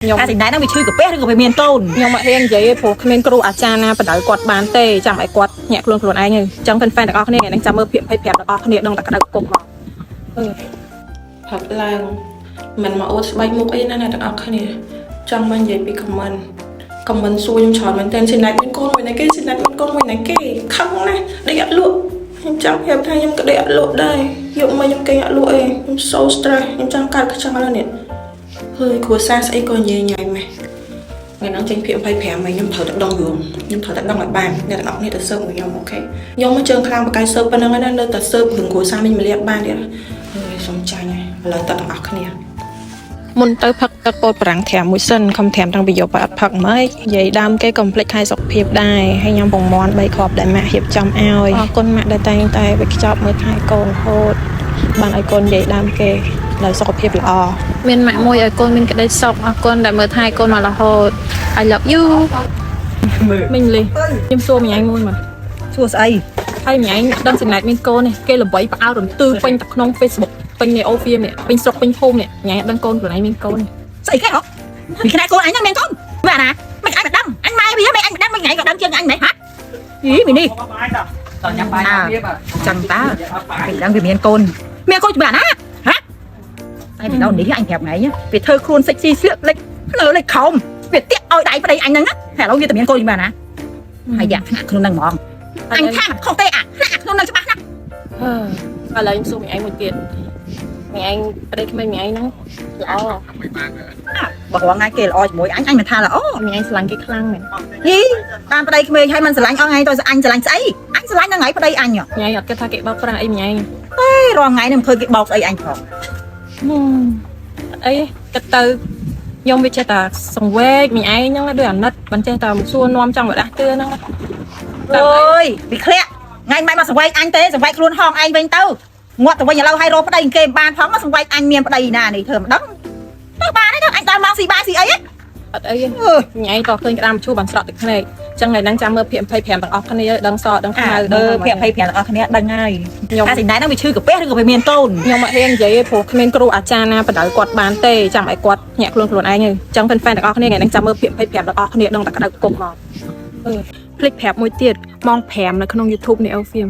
តែสิ่ងណានឹងវាឈឺកាពះឬក៏វាមានកូនខ្ញុំមករៀននិយាយព្រោះគ្មានគ្រូអាចារ្យណាបដៅគាត់បានទេចាំឲ្យគាត់ញាក់ខ្លួនឯងអញ្ចឹងហ្វេនទាំងអស់គ្នានឹងចាំមើលភាព25ទាំងអស់គ្នាដឹងតែក្តៅគុំមកផឹកឡើងមិនមកអួតស្បែកមុខអីណាទាំងអស់គ្នាចង់មកនិយាយពីខមមិនសួរខ្ញុំច្រើនមែនតើឆ្នាំមានកូនមួយណាគេឆ្នាំមានកូនមួយណាគេខឹងណាស់ដេកអត់លក់ខ្ញុំចង់ប្រាប់ថាខ្ញុំក៏ដេកអត់លក់ដែរយកមកខ្ញុំគេអត់លក់អីខ្ញុំ so stress ខ្ញុំចង់កើតខ្ចង់ហើយនេះហើយគ្រួសារស្អីក៏ញ៉ៃញ៉ៃម៉េះថ្ងៃហ្នឹងចេញភាគ25ហើយខ្ញុំត្រូវតែដឹងរឿងខ្ញុំត្រូវតែដឹងឲ្យបានអ្នកទាំងអស់គ្នាទៅស៊ើបមួយខ្ញុំអូខេខ្ញុំមកជើងខ្លាំងបកាយស៊ើបប៉ុណ្ណឹងហើយណានៅតែស៊ើបរឿងគ្រួសារមិញម្លាក់បានទៀតហើយសុំចាញ់ហើយឥឡូវតើទាំងអស់គ្នាមុនទៅផឹកទឹកពោតប្រាំងត្រាំមួយសិនខំត្រាំតាំងពីយកไปអត់ផឹកមកនិយាយដើមគេកុំភ្លេចខែសុខភាពដែរហើយខ្ញុំពងមន់3គ្រាប់ដែលម៉ាក់រៀបចំឲ្យអរគុណម៉ាក់ដែលតែងតែវិខ្ចប់មើលថែកូនរហូតបានឲ្យកូននិយាយដើមគេនៅសុខភាពល្អមានម៉ាក់មួយឲ្យកូនមានក្តីសុខអរគុណដែលមើលថែកូនមករហូត I love you មិញលេខ្ញុំសួរម្ញ៉ៃមួយមកសួរស្អីហើយម្ញ៉ៃដឹងចំណែកមានកូននេះគេល្បីផ្អើលរំទឺពេញតែក្នុង Facebook ពេញនៃអូហ្វៀមនេះពេញស្រុកពេញភូមិនេះញ៉ៃដឹងកូនខ្លួនឯងមានកូនស្អីគេហ៎ពីខ្នាតកូនអញហ្នឹងមានកូនមែនណាមិនអញមិនដឹងអញម៉ែវាមិនអញមិនដឹងមិនញ៉ៃក៏ដឹងជាងអញដែរហ៎យីមីនេះតញ៉ាំបាយទៀតចឹងតើគេដឹងវាមានកូនច្បាស់ណាហ៎តែពីដល់នេះអញប្រាប់ថ្ងៃវាធ្វើខ្លួនសិចស៊ីស្លៀកលេចលើលេចខំវាទាក់ឲ្យដៃប្តីអញហ្នឹងណាតែឥឡូវវាតែមានកូនច្បាស់ណាហើយយ៉ាថ្នាក់ខ្លួនហ្នឹងហ្មងអញថាខុសទេអាថ្នាក់ខ្លួនហ្នឹងច្បាស់ណាឥឡូវខ្ញុំសួរមីឯងមួយទៀតមីឯងប្តីក្មេងមីឯងហ្នឹងល្អបើរងថ្ងៃគេល្អជាមួយអញមិនថាល្អមីឯងស្រឡាញ់គេខ្លាំងមែនយីតាមប្តីក្មេងហើយមិនស្រឡាញ់អស់ថ្ងៃទៅអញស្រឡាញ់ស្អីអញស្រឡាញ់ដល់ថ្ងៃប្តីអញមីឯងអត់គិតថាគេបោកប្រាស់អីមីឯងអេរាល់ថ្ងៃនេះមិនឃើញគេបោកស្អីអញផងអីគិតទៅខ្ញុំវាចេះតែសង្វេកមីឯងហ្នឹងដូចអាណិតមិនចេះតែសួរនាំចង់មកដាស់ទឿហ្នឹងអើយវាធ្លាក់ថ្ងៃមិនមកសង្វេកអញទេសង្វេកខ្លួនហងឯងវិញទៅងាត់ទៅវិញឥឡូវឲ្យរកប្តីគេបានផងមកសង្វេកអញមានប្តីណានេះធ្វើមិនដឹងទៅបានទេអញដល់មកស៊ីបាយស៊ីអីអត់អីទេញ៉ៃក៏ឃើញក្តាមឈូបានស្រក់ទឹកភ្នែកចឹងថ្ងៃហ្នឹងចាំមើលភាព25ទាំងអស់គ្នាដឹងសដឹងខ្មៅដឹងភាព25ទាំងអស់គ្នាដឹងហើយខ្ញុំថាสิ่ងណានឹងវាឈឺកាពះឬក៏វាមានកូនខ្ញុំមករៀននិយាយព្រោះគ្មានគ្រូអាចារ្យណាបដៅគាត់បានទេចាំឲ្យគាត់ញាក់ខ្លួនឯងអញ្ចឹងហ្វេនទាំងអស់គ្នាថ្ងៃហ្នឹងចាំមើលភាព25ទាំងអស់គ្នាដឹងតែក្តៅគុំមកភ្លេចប្រាប់មួយទៀតម៉ោង5នៅក្នុង YouTube នៃអូហ្វៀម